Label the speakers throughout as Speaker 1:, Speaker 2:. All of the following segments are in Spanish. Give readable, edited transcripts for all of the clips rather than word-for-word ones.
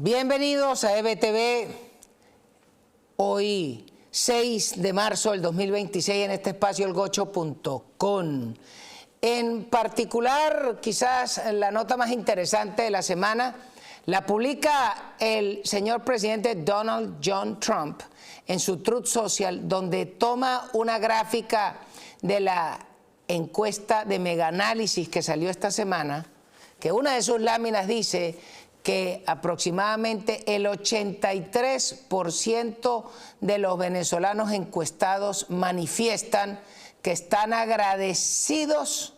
Speaker 1: Bienvenidos a EBTV, hoy 6 de marzo del 2026 en este espacio elgocho.com. En particular, quizás la nota más interesante de la semana la publica el señor presidente Donald John Trump en su Truth Social, donde toma una gráfica de la encuesta de Megaanálisis que salió esta semana, que una de sus láminas dice que aproximadamente el 83% de los venezolanos encuestados manifiestan que están agradecidos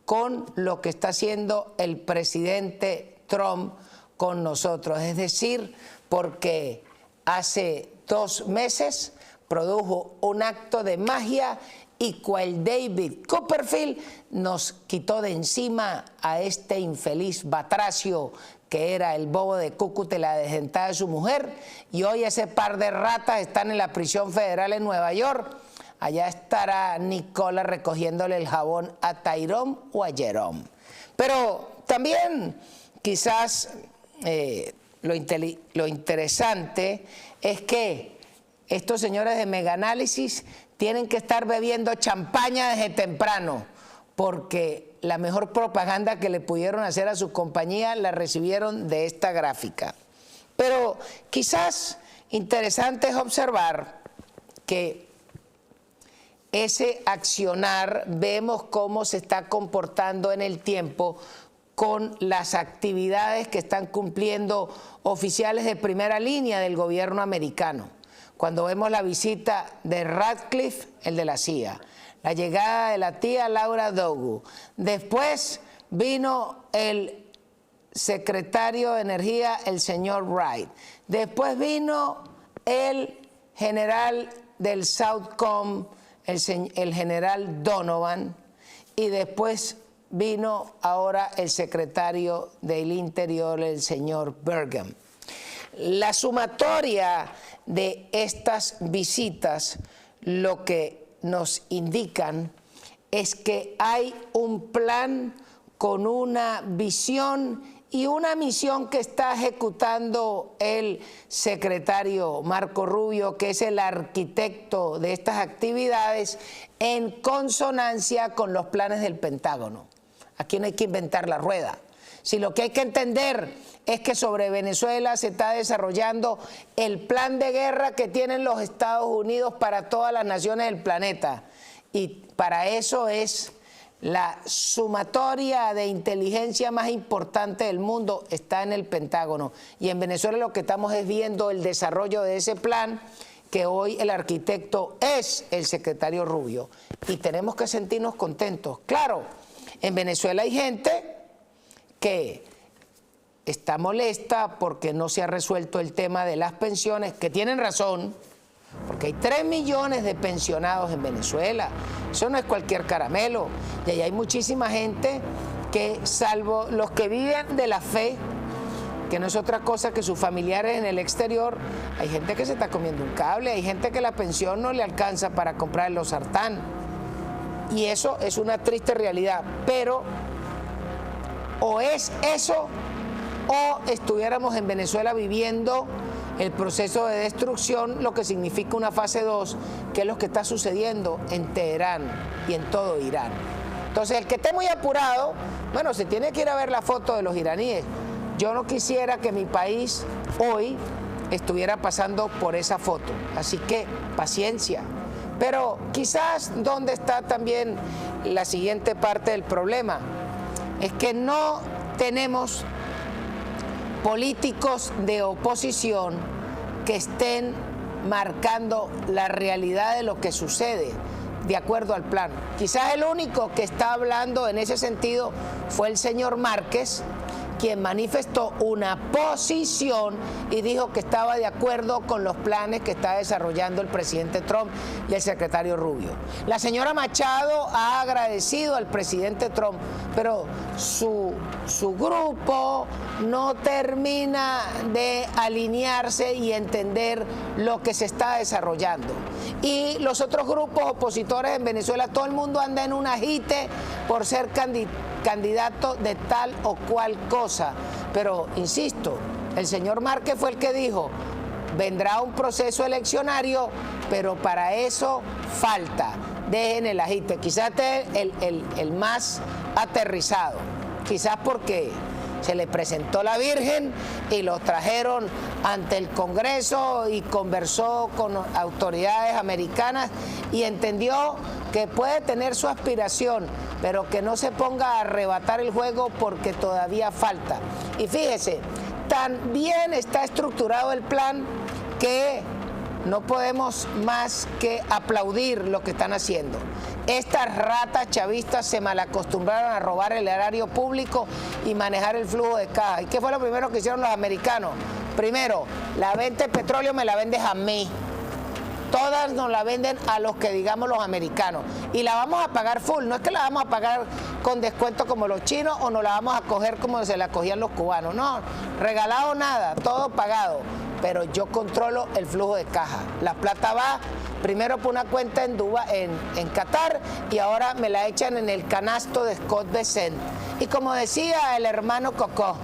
Speaker 1: con lo que está haciendo el presidente Trump con nosotros. Es decir, porque hace 2 meses produjo un acto de magia y cual David Copperfield nos quitó de encima a este infeliz batracio que era el bobo de Cúcuta, la desdentada de su mujer, y hoy ese par de ratas están en la prisión federal en Nueva York. Allá estará Nicola recogiéndole el jabón a Tyrone o a Jerome. Pero también quizás lo interesante es que estos señores de Megaanálisis tienen que estar bebiendo champaña desde temprano, porque la mejor propaganda que le pudieron hacer a su compañía la recibieron de esta gráfica. Pero quizás interesante es observar que ese accionar vemos cómo se está comportando en el tiempo con las actividades que están cumpliendo oficiales de primera línea del gobierno americano. Cuando vemos la visita de Ratcliffe, el de la CIA, la llegada de la tía Laura Dogu, después vino el secretario de Energía, el señor Wright, después vino el general del Southcom, el general Donovan, y después vino ahora el secretario del Interior, el señor Burgum. La sumatoria de estas visitas lo que nos indican es que hay un plan con una visión y una misión que está ejecutando el secretario Marco Rubio, que es el arquitecto de estas actividades, en consonancia con los planes del Pentágono. Aquí no hay que inventar la rueda. Si lo que hay que entender es que sobre Venezuela se está desarrollando el plan de guerra que tienen los Estados Unidos para todas las naciones del planeta. Y para eso es la sumatoria de inteligencia más importante del mundo, está en el Pentágono. Y en Venezuela lo que estamos es viendo el desarrollo de ese plan, que hoy el arquitecto es el secretario Rubio. Y tenemos que sentirnos contentos. Claro, en Venezuela hay gente que está molesta porque no se ha resuelto el tema de las pensiones, que tienen razón, porque hay 3 millones de pensionados en Venezuela. Eso no es cualquier caramelo. Y ahí hay muchísima gente que, salvo los que viven de la fe, que no es otra cosa que sus familiares en el exterior, hay gente que se está comiendo un cable, hay gente que la pensión no le alcanza para comprar los sartán. Y eso es una triste realidad. Pero o es eso, o estuviéramos en Venezuela viviendo el proceso de destrucción, lo que significa una fase 2, que es lo que está sucediendo en Teherán y en todo Irán. Entonces, el que esté muy apurado, bueno, se tiene que ir a ver la foto de los iraníes. Yo no quisiera que mi país hoy estuviera pasando por esa foto, así que paciencia. Pero quizás donde está también la siguiente parte del problema, es que no tenemos políticos de oposición que estén marcando la realidad de lo que sucede de acuerdo al plan. Quizás el único que está hablando en ese sentido fue el señor Márquez, quien manifestó una posición y dijo que estaba de acuerdo con los planes que está desarrollando el presidente Trump y el secretario Rubio. La señora Machado ha agradecido al presidente Trump, pero su grupo no termina de alinearse y entender lo que se está desarrollando. Y los otros grupos opositores en Venezuela, todo el mundo anda en un agite por ser candidato de tal o cual cosa. Pero, insisto, El señor Márquez fue el que dijo, vendrá un proceso eleccionario, pero para eso falta. Dejen el agite. Quizás el más aterrizado, quizás porque se le presentó la Virgen y lo trajeron ante el Congreso y conversó con autoridades americanas y entendió que puede tener su aspiración, pero que no se ponga a arrebatar el juego porque todavía falta. Y fíjese, tan bien está estructurado el plan que no podemos más que aplaudir lo que están haciendo. Estas ratas chavistas se malacostumbraron a robar el erario público y manejar el flujo de caja. ¿Y qué fue lo primero que hicieron los americanos? Primero, la venta de petróleo me la vendes a mí. Todas nos la venden a los que digamos los americanos. Y la vamos a pagar full. No es que la vamos a pagar con descuento como los chinos o no la vamos a coger como se la cogían los cubanos. No, regalado nada, todo pagado. Pero yo controlo el flujo de caja. La plata va primero por una cuenta en Qatar y ahora me la echan en el canasto de Scott Bessent. Y como decía el hermano Cocó,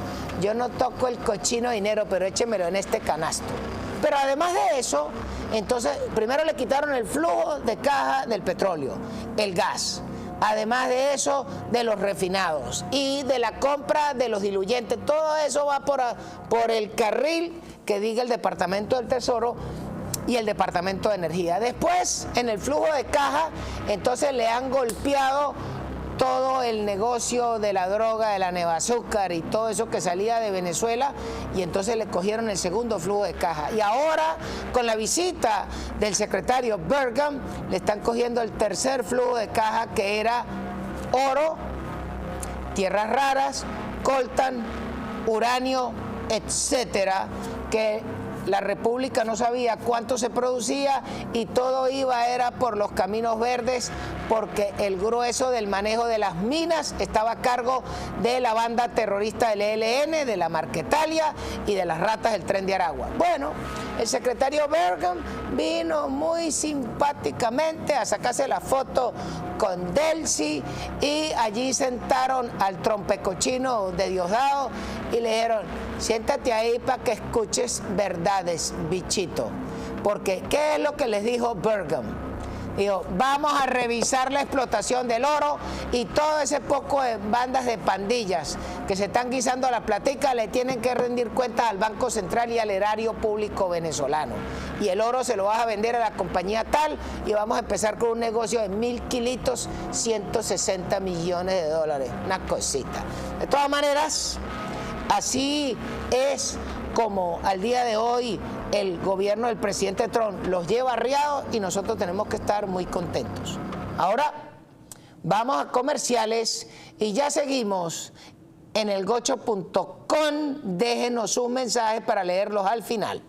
Speaker 1: yo no toco el cochino dinero, pero échemelo en este canasto. Pero además de eso, entonces primero le quitaron el flujo de caja del petróleo, el gas. Además de eso, de los refinados y de la compra de los diluyentes. Todo eso va por el carril que diga el Departamento del Tesoro y el Departamento de Energía. Después, en el flujo de caja, entonces le han golpeado todo el negocio de la droga, de la Nevazúcar y todo eso que salía de Venezuela, y entonces le cogieron el segundo flujo de caja. Y ahora, con la visita del secretario Burgum, le están cogiendo el tercer flujo de caja, que era oro, tierras raras, coltan, uranio, etcétera, que la República no sabía cuánto se producía y todo era por los caminos verdes, porque el grueso del manejo de las minas estaba a cargo de la banda terrorista del ELN, de la Marquetalia y de las ratas del Tren de Aragua. Bueno, el secretario Burgum vino muy simpáticamente a sacarse la foto con Delcy y allí sentaron al trompecochino de Diosdado y le dijeron, siéntate ahí para que escuches verdades, bichito. Porque, ¿qué es lo que les dijo Burgum? Dijo, vamos a revisar la explotación del oro y todo ese poco de bandas de pandillas que se están guisando la platica le tienen que rendir cuentas al Banco Central y al erario público venezolano. Y el oro se lo vas a vender a la compañía tal y vamos a empezar con un negocio de 1000 kilitos, 160 millones de dólares. Una cosita. De todas maneras, así es como al día de hoy el gobierno del presidente Trump los lleva arriados y nosotros tenemos que estar muy contentos. Ahora vamos a comerciales y ya seguimos en elgocho.com. Déjenos sus mensajes para leerlos al final.